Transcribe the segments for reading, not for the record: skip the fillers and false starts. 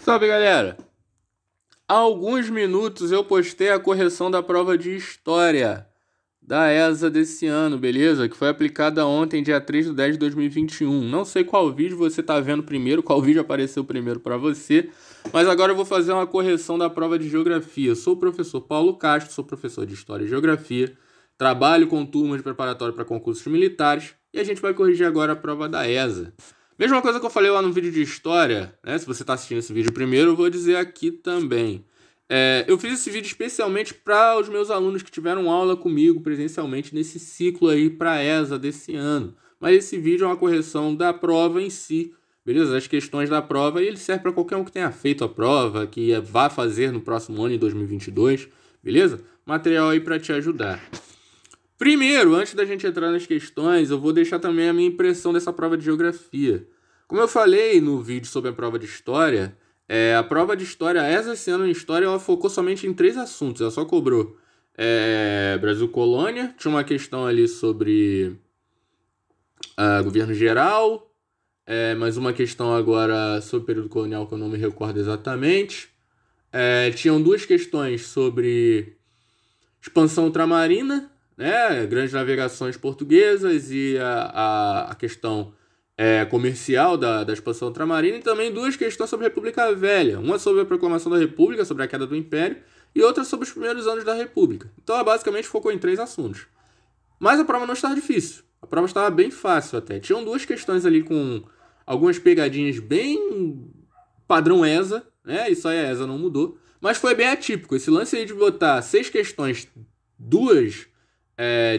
Salve, galera! Há alguns minutos eu postei a correção da prova de História da ESA desse ano, beleza? Que foi aplicada ontem, dia 3/10/2021. Não sei qual vídeo você tá vendo primeiro, qual vídeo apareceu primeiro para você, mas agora eu vou fazer uma correção da prova de Geografia. Eu sou o professor Paulo Castro, sou professor de História e Geografia, trabalho com turmas de preparatório para concursos militares e a gente vai corrigir agora a prova da ESA. Mesma coisa que eu falei lá no vídeo de História, né? Se você está assistindo esse vídeo primeiro, eu vou dizer aqui também. Eu fiz esse vídeo especialmente para os meus alunos que tiveram aula comigo presencialmente nesse ciclo aí para a ESA desse ano. Mas esse vídeo é uma correção da prova em si, beleza? As questões da prova, e ele serve para qualquer um que tenha feito a prova, que vá fazer no próximo ano, em 2022, beleza? Material aí para te ajudar. Primeiro, antes da gente entrar nas questões, eu vou deixar também a minha impressão dessa prova de Geografia. Como eu falei no vídeo sobre a prova de História, a prova de História, esse ano em História, ela focou somente em 3 assuntos. Ela só cobrou Brasil Colônia, tinha uma questão ali sobre governo geral, mais uma questão agora sobre o período colonial que eu não me recordo exatamente. Tinham 2 questões sobre expansão ultramarina, né, grandes navegações portuguesas e a questão comercial da expansão ultramarina, e também 2 questões sobre a República Velha. Uma sobre a proclamação da República, sobre a queda do Império, e outra sobre os primeiros anos da República. Então ela basicamente focou em 3 assuntos. Mas a prova não estava difícil. A prova estava bem fácil até. Tinham 2 questões ali com algumas pegadinhas bem padrão ESA, né? Isso aí a ESA não mudou. Mas foi bem atípico. Esse lance aí de botar 6 questões, 2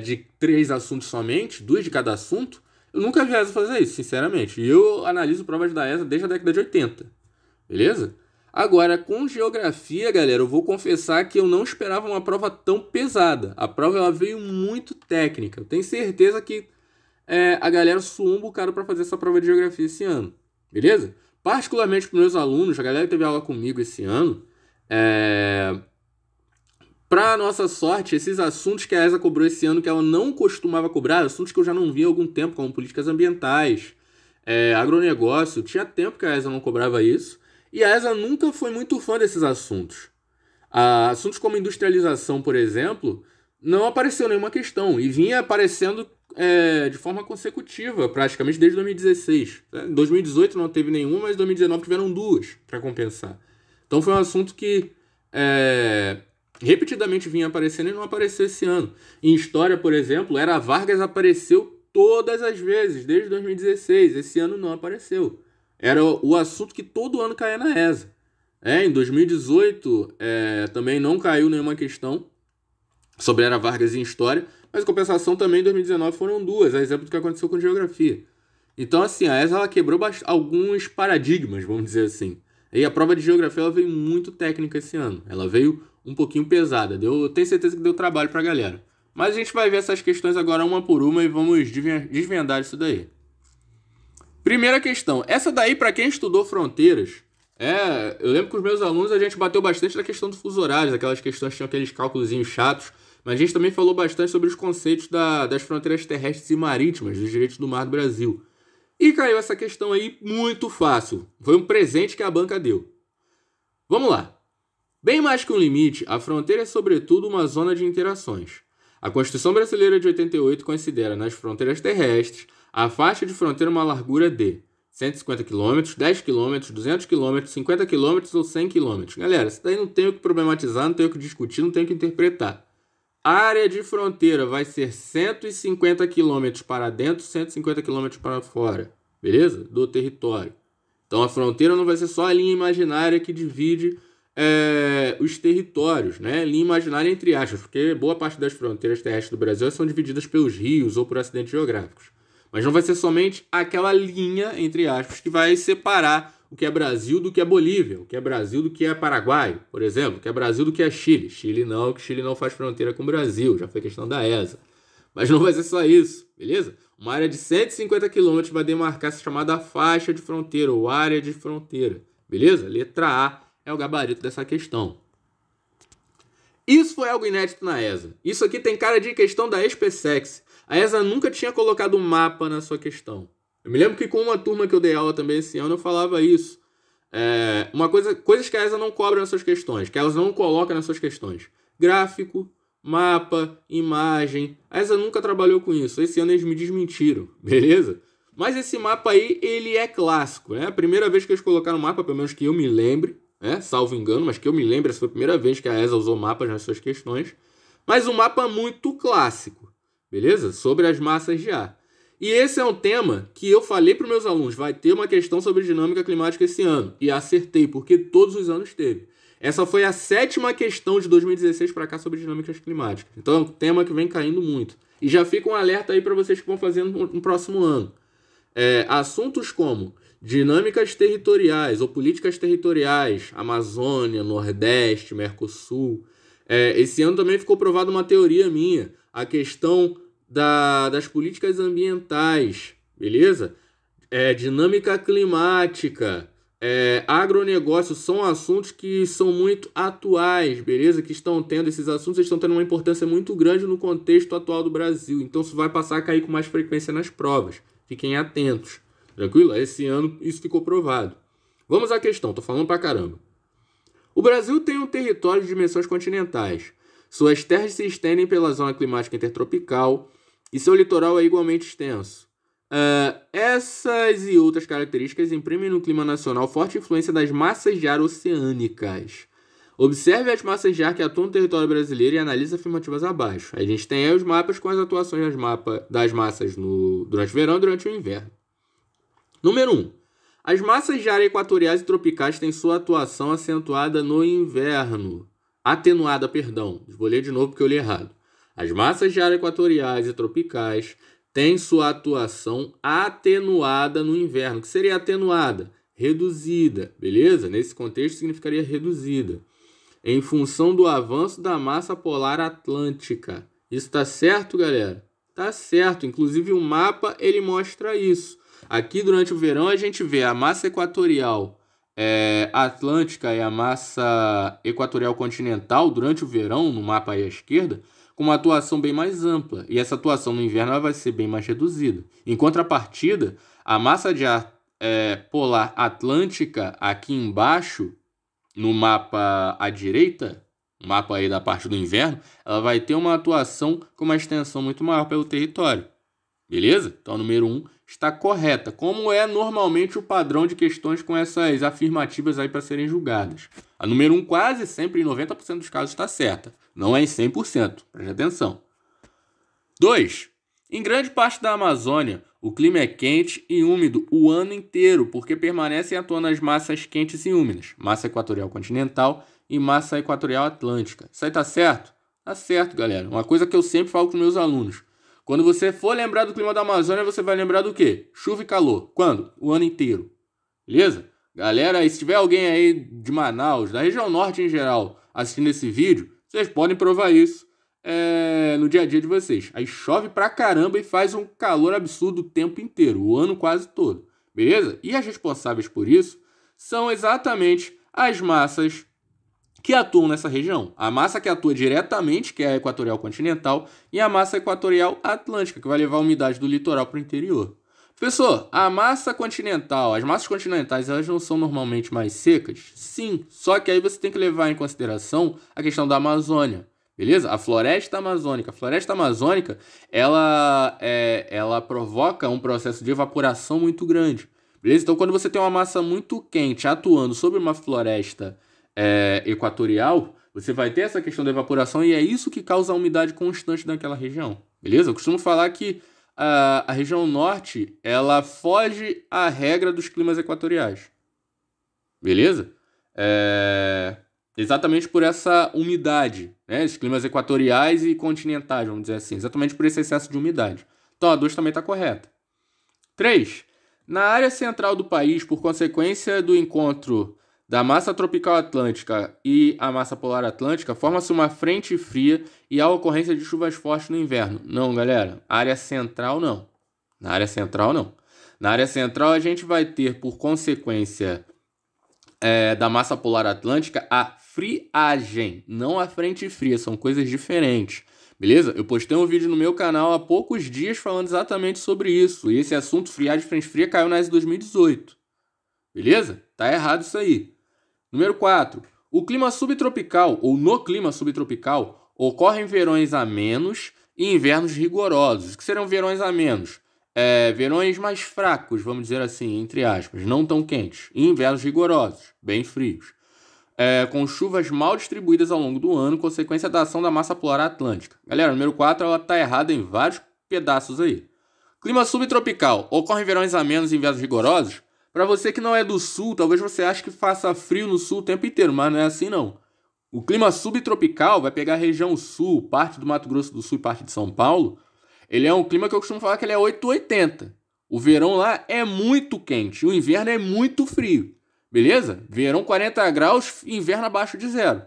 de 3 assuntos somente, 2 de cada assunto, eu nunca vi a ESA fazer isso, sinceramente. E eu analiso provas da ESA desde a década de 80, beleza? Agora, com Geografia, galera, eu vou confessar que eu não esperava uma prova tão pesada. A prova ela veio muito técnica. Eu tenho certeza que a galera suou um bocado para fazer essa prova de Geografia esse ano, beleza? Particularmente para meus alunos, a galera que teve aula comigo esse ano, para nossa sorte, esses assuntos que a ESA cobrou esse ano, que ela não costumava cobrar, assuntos que eu já não vi há algum tempo, como políticas ambientais, agronegócio, tinha tempo que a ESA não cobrava isso, e a ESA nunca foi muito fã desses assuntos. Assuntos como industrialização, por exemplo, não apareceu nenhuma questão, e vinha aparecendo de forma consecutiva, praticamente desde 2016. Em 2018 não teve nenhuma, mas em 2019 tiveram 2 para compensar. Então foi um assunto que repetidamente vinha aparecendo e não apareceu esse ano. Em História, por exemplo, Era Vargas apareceu todas as vezes, desde 2016. Esse ano não apareceu. Era o assunto que todo ano caía na ESA. Em 2018 também não caiu nenhuma questão sobre Era Vargas em História, mas em compensação também em 2019 foram 2, a exemplo do que aconteceu com Geografia. Então, assim, a ESA ela quebrou alguns paradigmas, vamos dizer assim. E a prova de Geografia ela veio muito técnica esse ano. Ela veio um pouquinho pesada. Eu tenho certeza que deu trabalho pra galera. Mas a gente vai ver essas questões agora uma por uma e vamos desvendar isso daí. Primeira questão. Essa daí, para quem estudou fronteiras, eu lembro que os meus alunos a gente bateu bastante na questão do fuso horário, aquelas questões que tinham aqueles cálculozinhos chatos, mas a gente também falou bastante sobre os conceitos das fronteiras terrestres e marítimas, dos direitos do mar do Brasil. E caiu essa questão aí muito fácil. Foi um presente que a banca deu. Vamos lá. Bem mais que um limite, a fronteira é sobretudo uma zona de interações. A Constituição Brasileira de 88 considera nas fronteiras terrestres a faixa de fronteira uma largura de 150 km, 10 km, 200 km, 50 km ou 100 km. Galera, isso daí não tem o que problematizar, não tem o que discutir, não tem o que interpretar. A área de fronteira vai ser 150 km para dentro, 150 km para fora, beleza? Do território. Então a fronteira não vai ser só a linha imaginária que divide os territórios, né? Linha imaginária entre aspas, porque boa parte das fronteiras terrestres do Brasil são divididas pelos rios ou por acidentes geográficos. Mas não vai ser somente aquela linha, entre aspas, que vai separar o que é Brasil do que é Bolívia, o que é Brasil do que é Paraguai, por exemplo, o que é Brasil do que é Chile. Chile não faz fronteira com o Brasil, já foi questão da ESA. Mas não vai ser só isso, beleza? Uma área de 150 km vai demarcar essa chamada faixa de fronteira ou área de fronteira, beleza? Letra A é o gabarito dessa questão. Isso foi algo inédito na ESA. Isso aqui tem cara de questão da SpaceX. A ESA nunca tinha colocado um mapa na sua questão. Eu me lembro que com uma turma que eu dei aula também esse ano eu falava isso. Coisas que a ESA não cobra nas suas questões, que elas não colocam nas suas questões. Gráfico, mapa, imagem. A ESA nunca trabalhou com isso. Esse ano eles me desmentiram, beleza? Mas esse mapa aí, ele é clássico, né? A primeira vez que eles colocaram mapa, pelo menos que eu me lembre, né? Salvo engano, mas que eu me lembre, essa foi a primeira vez que a ESA usou mapas nas suas questões. Mas um mapa muito clássico, beleza? Sobre as massas de ar. E esse é um tema que eu falei para os meus alunos, vai ter uma questão sobre dinâmica climática esse ano. E acertei, porque todos os anos teve. Essa foi a 7ª questão de 2016 para cá sobre dinâmicas climáticas. Então é um tema que vem caindo muito. E já fica um alerta aí para vocês que vão fazer no próximo ano. Assuntos como dinâmicas territoriais ou políticas territoriais, Amazônia, Nordeste, Mercosul. Esse ano também ficou provada uma teoria minha, a questão das políticas ambientais, beleza? Dinâmica climática, agronegócio, são assuntos que são muito atuais, beleza? Esses assuntos estão tendo uma importância muito grande no contexto atual do Brasil, então isso vai passar a cair com mais frequência nas provas. Fiquem atentos, tranquilo? Esse ano isso ficou provado. Vamos à questão, tô falando pra caramba. O Brasil tem um território de dimensões continentais. Suas terras se estendem pela zona climática intertropical e seu litoral é igualmente extenso. Essas e outras características imprimem no clima nacional forte influência das massas de ar oceânicas. Observe as massas de ar que atuam no território brasileiro e analise as afirmativas abaixo. A gente tem aí os mapas com as atuações das massas durante o verão e durante o inverno. Número 1. As massas de ar equatoriais e tropicais têm sua atuação acentuada no inverno. Atenuada, perdão. Vou ler de novo porque eu li errado. As massas de ar equatoriais e tropicais têm sua atuação atenuada no inverno. O que seria atenuada? Reduzida, beleza? Nesse contexto significaria reduzida. Em função do avanço da massa polar atlântica. Isso está certo, galera? Tá certo. Inclusive o mapa ele mostra isso. Aqui durante o verão a gente vê a massa equatorial atlântica e a massa equatorial continental durante o verão, no mapa aí à esquerda, com uma atuação bem mais ampla. E essa atuação no inverno ela vai ser bem mais reduzida. Em contrapartida, a massa de ar polar atlântica aqui embaixo, no mapa à direita, o mapa aí da parte do inverno, ela vai ter uma atuação com uma extensão muito maior pelo território. Beleza? Então, a número 1 está correta, como é normalmente o padrão de questões com essas afirmativas aí para serem julgadas. A número 1 quase sempre, em 90% dos casos, está certa. Não é em 100%. Preste atenção. 2. Em grande parte da Amazônia, o clima é quente e úmido o ano inteiro, porque permanecem atuando as massas quentes e úmidas, massa equatorial continental e massa equatorial atlântica. Isso aí tá certo? Tá certo, galera. Uma coisa que eu sempre falo com meus alunos. Quando você for lembrar do clima da Amazônia, você vai lembrar do quê? Chuva e calor. Quando? O ano inteiro. Beleza? Galera, e se tiver alguém aí de Manaus, da região norte em geral, assistindo esse vídeo, vocês podem provar isso no dia a dia de vocês. Aí chove pra caramba e faz um calor absurdo o tempo inteiro, o ano quase todo. Beleza? E as responsáveis por isso são exatamente as massas que atuam nessa região. A massa que atua diretamente, que é a equatorial continental, e a massa equatorial atlântica, que vai levar a umidade do litoral para o interior. Professor, a massa continental, as massas continentais, elas não são normalmente mais secas? Sim, só que aí você tem que levar em consideração a questão da Amazônia, beleza? A floresta amazônica. A floresta amazônica, ela provoca um processo de evaporação muito grande, beleza? Então, quando você tem uma massa muito quente atuando sobre uma floresta equatorial, você vai ter essa questão da evaporação e é isso que causa a umidade constante naquela região, beleza? Eu costumo falar que a região norte, ela foge à regra dos climas equatoriais, beleza? Exatamente por essa umidade, né? Os climas equatoriais e continentais, vamos dizer assim, exatamente por esse excesso de umidade. Então, a 2 também está correta. 3. Na área central do país, por consequência do encontro da massa tropical atlântica e a massa polar atlântica, forma-se uma frente fria e há ocorrência de chuvas fortes no inverno. Não, galera. Área central, não. Na área central, não. Na área central, a gente vai ter, por consequência da massa polar atlântica, a friagem, não a frente fria. São coisas diferentes. Beleza? Eu postei um vídeo no meu canal há poucos dias falando exatamente sobre isso. E esse assunto, friagem e frente fria, caiu na ESA 2018. Beleza? Tá errado isso aí. Número 4. O clima subtropical, ou no clima subtropical, ocorrem verões amenos e invernos rigorosos. O que serão verões amenos? Verões mais fracos, vamos dizer assim, entre aspas, não tão quentes. E invernos rigorosos, bem frios. Com chuvas mal distribuídas ao longo do ano, consequência da ação da massa polar atlântica. Galera, número 4, ela tá errada em vários pedaços aí. Clima subtropical. Ocorrem verões amenos e invernos rigorosos? Para você que não é do sul, talvez você ache que faça frio no sul o tempo inteiro, mas não é assim não. O clima subtropical vai pegar a região sul, parte do Mato Grosso do Sul e parte de São Paulo. Ele é um clima que eu costumo falar que ele é 880. O verão lá é muito quente, o inverno é muito frio. Beleza? Verão 40 graus, inverno abaixo de zero.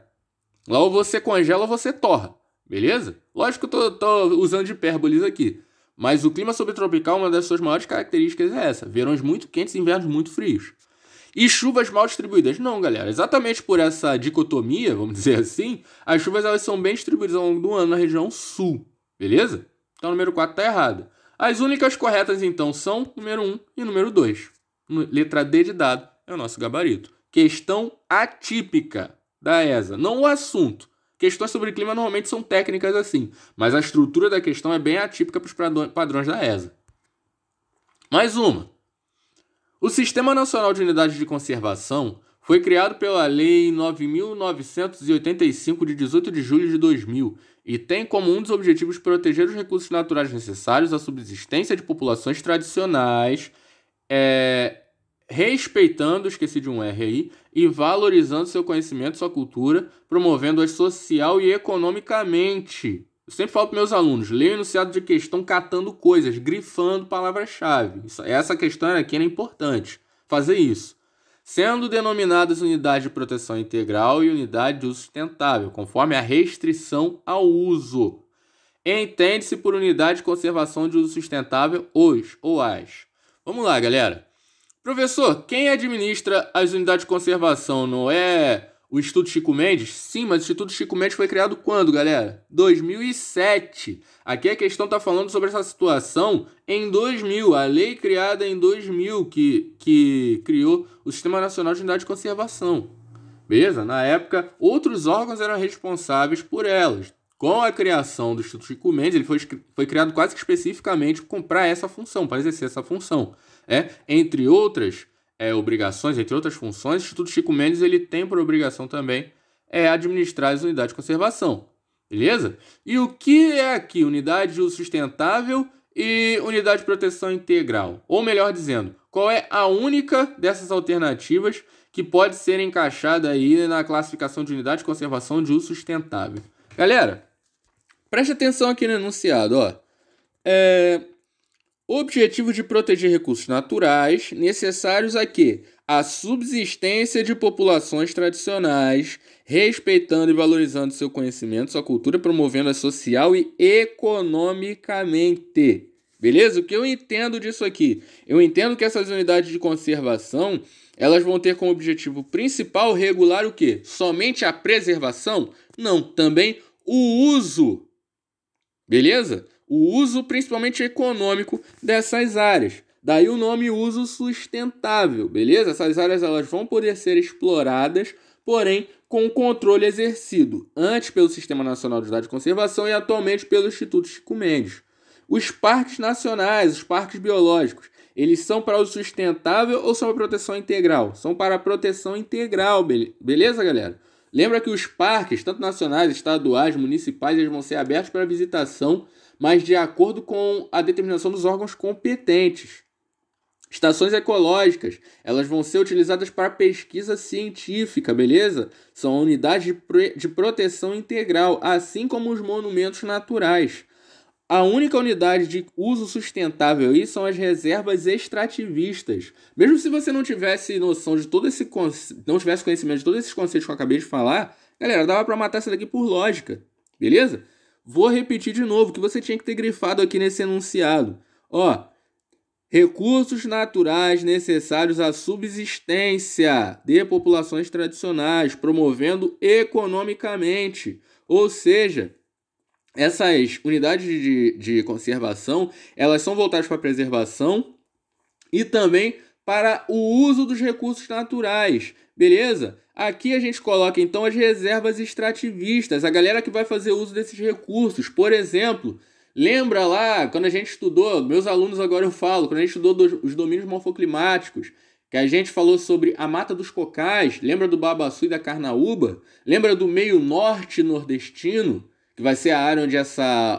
Lá ou você congela ou você torra. Beleza? Lógico que eu tô usando de hipérboles aqui. Mas o clima subtropical, uma das suas maiores características é essa. Verões muito quentes e invernos muito frios. E chuvas mal distribuídas? Não, galera. Exatamente por essa dicotomia, vamos dizer assim, as chuvas elas são bem distribuídas ao longo do ano na região sul. Beleza? Então o número 4 está errado. As únicas corretas, então, são número 1 e número 2. Letra D de dado é o nosso gabarito. Questão atípica da ESA. Não o assunto. Questões sobre clima normalmente são técnicas assim, mas a estrutura da questão é bem atípica para os padrões da ESA. Mais uma. O Sistema Nacional de Unidades de Conservação foi criado pela Lei 9.985, de 18 de julho de 2000, e tem como um dos objetivos proteger os recursos naturais necessários à subsistência de populações tradicionais, respeitando, esqueci de um R aí, e valorizando seu conhecimento, sua cultura, promovendo-as social e economicamente. Eu sempre falo para meus alunos, leia o enunciado de questão catando coisas, grifando palavras-chave. Essa questão aqui era importante, fazer isso. Sendo denominadas unidade de proteção integral e unidade de uso sustentável, conforme a restrição ao uso. Entende-se por unidade de conservação de uso sustentável os ou as. Vamos lá, galera. Professor, quem administra as unidades de conservação não é o Instituto Chico Mendes? Sim, mas o Instituto Chico Mendes foi criado quando, galera? 2007. Aqui a questão está falando sobre essa situação em 2000. A lei criada em 2000 que criou o Sistema Nacional de Unidade de Conservação. Beleza? Na época, outros órgãos eram responsáveis por elas. Com a criação do Instituto Chico Mendes, ele foi criado quase que especificamente para essa função, para exercer essa função. Entre outras obrigações, entre outras funções, o Instituto Chico Mendes ele tem por obrigação também administrar as unidades de conservação. Beleza? E o que é aqui? Unidade de uso sustentável e unidade de proteção integral. Ou melhor dizendo, qual é a única dessas alternativas que pode ser encaixada aí na classificação de unidade de conservação de uso sustentável? Galera, preste atenção aqui no enunciado, ó. Objetivo de proteger recursos naturais necessários a quê? A subsistência de populações tradicionais, respeitando e valorizando seu conhecimento, sua cultura, promovendo-a social e economicamente. Beleza? O que eu entendo disso aqui? Eu entendo que essas unidades de conservação, elas vão ter como objetivo principal regular o quê? Somente a preservação? Não, também o uso. Beleza? O uso principalmente econômico dessas áreas. Daí o nome uso sustentável, beleza? Essas áreas elas vão poder ser exploradas, porém com controle exercido, antes pelo Sistema Nacional de Unidade de Conservação e atualmente pelo Instituto Chico Mendes. Os parques nacionais, os parques biológicos, eles são para uso sustentável ou são para proteção integral? São para proteção integral, beleza, galera? Lembra que os parques, tanto nacionais, estaduais, municipais, eles vão ser abertos para visitação, mas de acordo com a determinação dos órgãos competentes. Estações ecológicas, elas vão ser utilizadas para pesquisa científica, beleza? São unidades de proteção integral, assim como os monumentos naturais. A única unidade de uso sustentável aí são as reservas extrativistas. Mesmo se você não tivesse noção de todo esse não tivesse conhecimento de todos esses conceitos que eu acabei de falar, galera, dava para matar essa daqui por lógica, beleza? Vou repetir de novo o que você tinha que ter grifado aqui nesse enunciado. Ó, recursos naturais necessários à subsistência de populações tradicionais, promovendo economicamente. Ou seja, essas unidades de conservação, elas são voltadas para a preservação e também para o uso dos recursos naturais, beleza? Aqui a gente coloca então as reservas extrativistas, a galera que vai fazer uso desses recursos. Por exemplo, lembra lá quando a gente estudou, meus alunos agora eu falo, quando a gente estudou os domínios morfoclimáticos, que a gente falou sobre a Mata dos Cocais, lembra do Babaçu e da Carnaúba? Lembra do meio norte nordestino, que vai ser a área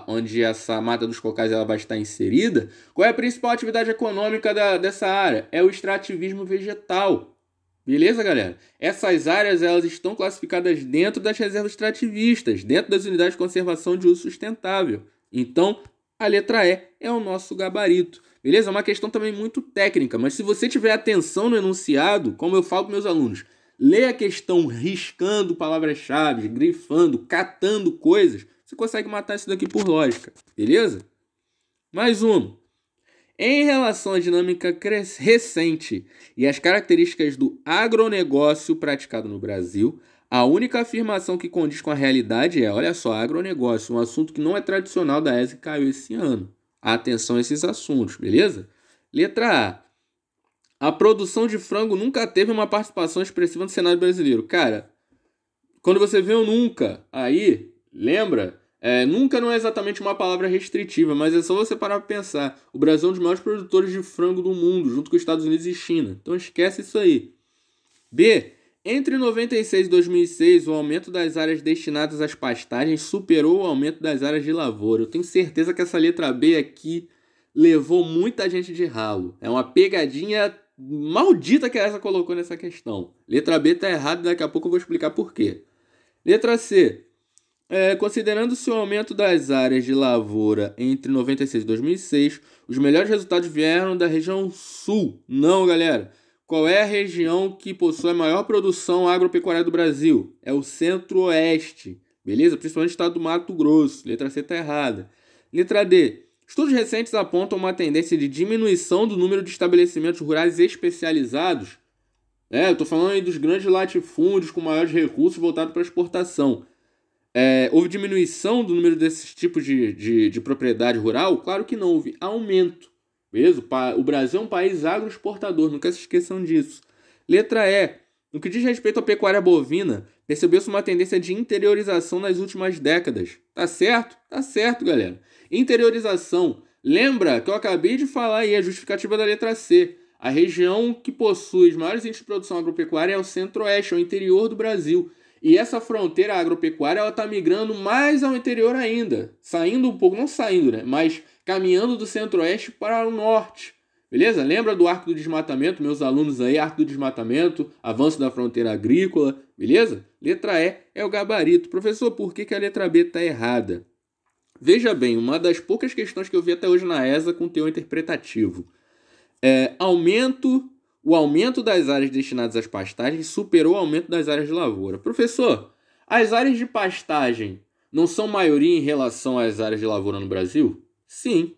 onde essa Mata dos Cocais ela vai estar inserida? Qual é a principal atividade econômica dessa área? É o extrativismo vegetal. Beleza, galera? Essas áreas elas estão classificadas dentro das reservas extrativistas, dentro das unidades de conservação de uso sustentável. Então, a letra E é o nosso gabarito. Beleza? É uma questão também muito técnica, mas se você tiver atenção no enunciado, como eu falo para meus alunos, lê a questão riscando palavras-chave, grifando, catando coisas, você consegue matar isso daqui por lógica. Beleza? Mais uma. Em relação à dinâmica recente e às características do agronegócio praticado no Brasil, a única afirmação que condiz com a realidade é, olha só, agronegócio, um assunto que não é tradicional da ESA e caiu esse ano. Atenção a esses assuntos, beleza? Letra A. A produção de frango nunca teve uma participação expressiva no cenário brasileiro. Cara, quando você vê o nunca aí, lembra? Nunca não é exatamente uma palavra restritiva, mas é só você parar para pensar. O Brasil é um dos maiores produtores de frango do mundo, junto com os Estados Unidos e China. Então esquece isso aí. B. Entre 96 e 2006, o aumento das áreas destinadas às pastagens superou o aumento das áreas de lavoura. Eu tenho certeza que essa letra B aqui levou muita gente de ralo. É uma pegadinha maldita que essa colocou nessa questão. Letra B está errada e daqui a pouco eu vou explicar por quê. Letra C. Considerando-se o aumento das áreas de lavoura entre 96 e 2006, os melhores resultados vieram da região sul. Não, galera. Qual é a região que possui a maior produção agropecuária do Brasil? É o Centro-Oeste, beleza? Principalmente o estado do Mato Grosso. Letra C está errada. Letra D. Estudos recentes apontam uma tendência de diminuição do número de estabelecimentos rurais especializados. Eu estou falando aí dos grandes latifúndios com maiores recursos voltados para a exportação. Houve diminuição do número desses tipos de propriedade rural? Claro que não, houve aumento. Beleza? O Brasil é um país agroexportador, nunca se esqueçam disso. Letra E. No que diz respeito à pecuária bovina, percebeu-se uma tendência de interiorização nas últimas décadas. Tá certo? Tá certo, galera. Interiorização. Lembra que eu acabei de falar aí, a justificativa da letra C. A região que possui os maiores índices de produção agropecuária é o Centro-Oeste, é o interior do Brasil. E essa fronteira agropecuária ela está migrando mais ao interior ainda. Saindo um pouco, não saindo, né? Mas caminhando do Centro-Oeste para o Norte. Beleza? Lembra do Arco do Desmatamento, meus alunos aí, Arco do Desmatamento, avanço da fronteira agrícola, beleza? Letra E é o gabarito. Professor, por que a letra B está errada? Veja bem, uma das poucas questões que eu vi até hoje na ESA com teor interpretativo. O aumento das áreas destinadas às pastagens superou o aumento das áreas de lavoura. Professor, as áreas de pastagem não são maioria em relação às áreas de lavoura no Brasil? Sim.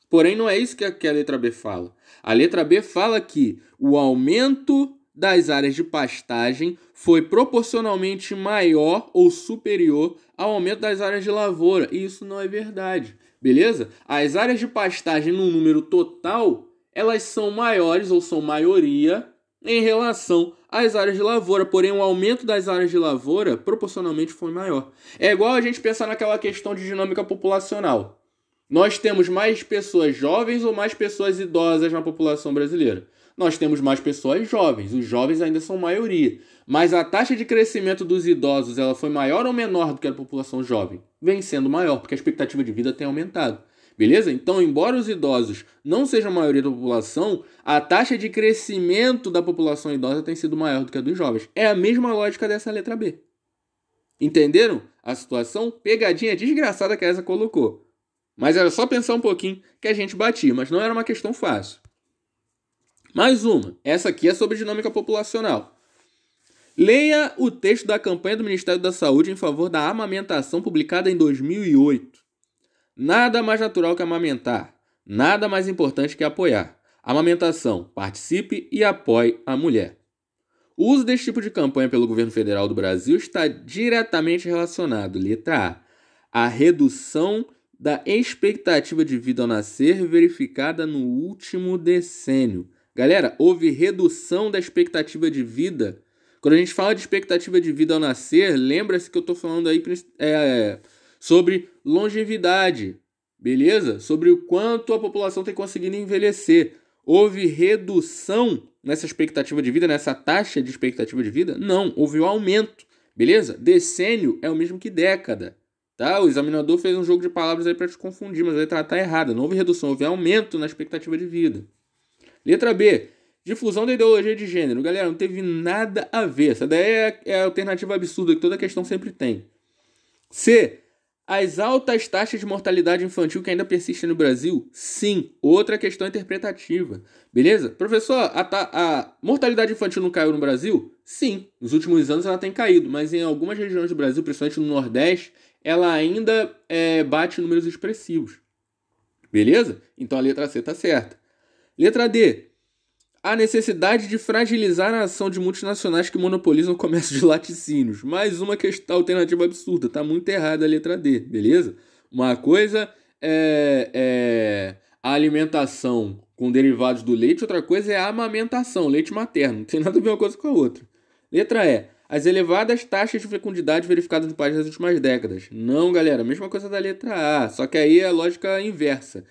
Porém, não é isso que a letra B fala. A letra B fala que o aumento das áreas de pastagem foi proporcionalmente maior ou superior ao aumento das áreas de lavoura. E isso não é verdade. Beleza? As áreas de pastagem no número total, elas são maiores ou são maioria em relação às áreas de lavoura. Porém, o aumento das áreas de lavoura proporcionalmente foi maior. É igual a gente pensar naquela questão de dinâmica populacional. Nós temos mais pessoas jovens ou mais pessoas idosas na população brasileira? Nós temos mais pessoas jovens. Os jovens ainda são maioria. Mas a taxa de crescimento dos idosos ela foi maior ou menor do que a da população jovem? Vem sendo maior, porque a expectativa de vida tem aumentado. Beleza? Então, embora os idosos não sejam a maioria da população, a taxa de crescimento da população idosa tem sido maior do que a dos jovens. É a mesma lógica dessa letra B. Entenderam a situação? Pegadinha desgraçada que essa colocou. Mas era só pensar um pouquinho que a gente batia, mas não era uma questão fácil. Mais uma. Essa aqui é sobre dinâmica populacional. Leia o texto da campanha do Ministério da Saúde em favor da amamentação publicada em 2008. Nada mais natural que amamentar. Nada mais importante que apoiar. Amamentação. Participe e apoie a mulher. O uso desse tipo de campanha pelo governo federal do Brasil está diretamente relacionado, letra A, à redução da expectativa de vida ao nascer verificada no último decênio. Galera, houve redução da expectativa de vida. Quando a gente fala de expectativa de vida ao nascer, lembra-se que eu estou falando aí sobre longevidade, beleza? Sobre o quanto a população tem conseguido envelhecer. Houve redução nessa expectativa de vida, nessa taxa de expectativa de vida? Não, houve um aumento, beleza? Decênio é o mesmo que década, tá? O examinador fez um jogo de palavras aí para te confundir, mas a letra A tá errada. Não houve redução, houve aumento na expectativa de vida. Letra B, difusão da ideologia de gênero. Galera, não teve nada a ver. Essa daí é a alternativa absurda que toda questão sempre tem. C, as altas taxas de mortalidade infantil que ainda persistem no Brasil? Sim, outra questão interpretativa. Beleza? Professor, a mortalidade infantil não caiu no Brasil? Sim, nos últimos anos ela tem caído, mas em algumas regiões do Brasil, principalmente no Nordeste, ela ainda bate números expressivos. Beleza? Então a letra C está certa. Letra D. A necessidade de fragilizar a ação de multinacionais que monopolizam o comércio de laticínios. Mais uma questão alternativa absurda. Tá muito errada a letra D, beleza? Uma coisa é a alimentação com derivados do leite, outra coisa é a amamentação, leite materno. Não tem nada a ver uma coisa com a outra. Letra E. As elevadas taxas de fecundidade verificadas no país nas últimas décadas. Não, galera, mesma coisa da letra A, só que aí é a lógica inversa.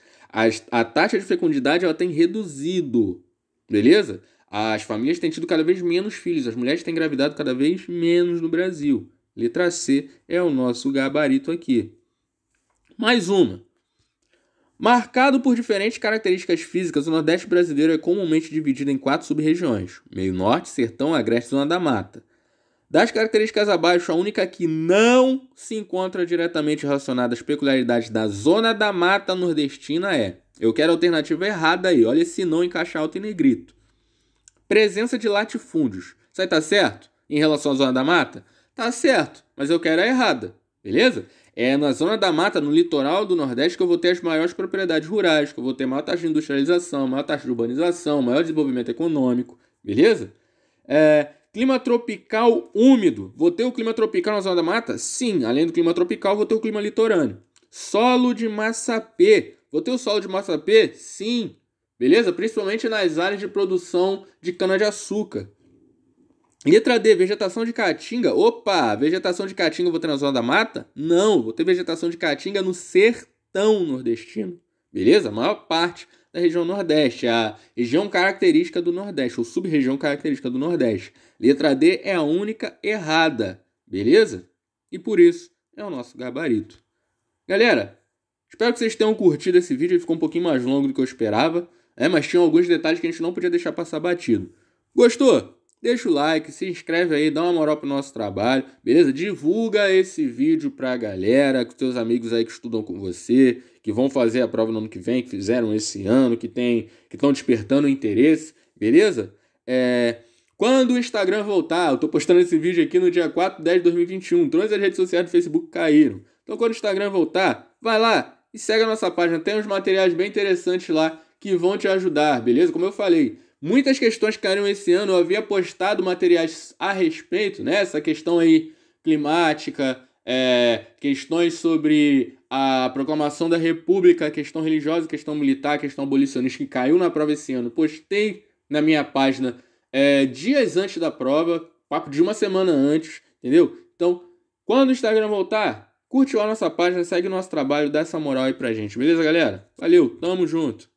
A taxa de fecundidade ela tem reduzido, beleza? As famílias têm tido cada vez menos filhos, as mulheres têm engravidado cada vez menos no Brasil. Letra C é o nosso gabarito aqui. Mais uma. Marcado por diferentes características físicas, o Nordeste brasileiro é comumente dividido em 4 sub-regiões: Meio Norte, Sertão, Agreste e Zona da Mata. Das características abaixo, a única que não se encontra diretamente relacionada às peculiaridades da Zona da Mata nordestina é... Eu quero a alternativa errada aí, olha esse não em caixa alta e negrito. Presença de latifúndios. Isso aí tá certo? Em relação à Zona da Mata? Tá certo, mas eu quero a errada, beleza? É na Zona da Mata, no litoral do Nordeste, que eu vou ter as maiores propriedades rurais, que eu vou ter maior taxa de industrialização, maior taxa de urbanização, maior desenvolvimento econômico, beleza? Clima tropical úmido. Vou ter o clima tropical na Zona da Mata? Sim. Além do clima tropical, vou ter o clima litorâneo. Solo de Massapê. Vou ter o solo de Massapê? Sim. Beleza? Principalmente nas áreas de produção de cana-de-açúcar. Letra D, vegetação de caatinga. Opa, vegetação de caatinga eu vou ter na Zona da Mata? Não, vou ter vegetação de caatinga no sertão nordestino. Beleza? A maior parte da região Nordeste, a região característica do Nordeste, ou sub-região característica do Nordeste. Letra D é a única errada, beleza? E por isso é o nosso gabarito. Galera, espero que vocês tenham curtido esse vídeo, ele ficou um pouquinho mais longo do que eu esperava, mas tinha alguns detalhes que a gente não podia deixar passar batido. Gostou? Deixa o like, se inscreve aí, dá uma moral pro nosso trabalho, beleza? Divulga esse vídeo pra galera, com teus amigos aí que estudam com você, que vão fazer a prova no ano que vem, que fizeram esse ano, que estão despertando interesse, beleza? Quando o Instagram voltar, eu tô postando esse vídeo aqui no dia 4/10/2021, todas as redes sociais do Facebook caíram. Então quando o Instagram voltar, vai lá e segue a nossa página, tem uns materiais bem interessantes lá que vão te ajudar, beleza? Como eu falei, muitas questões que caíram esse ano, eu havia postado materiais a respeito, né? Essa questão aí climática, questões sobre a proclamação da República, questão religiosa, questão militar, questão abolicionista, que caiu na prova esse ano. Postei na minha página dias antes da prova, papo de uma semana antes, entendeu? Então, quando o Instagram voltar, curte lá a nossa página, segue o nosso trabalho, dá essa moral aí pra gente, beleza, galera? Valeu, tamo junto!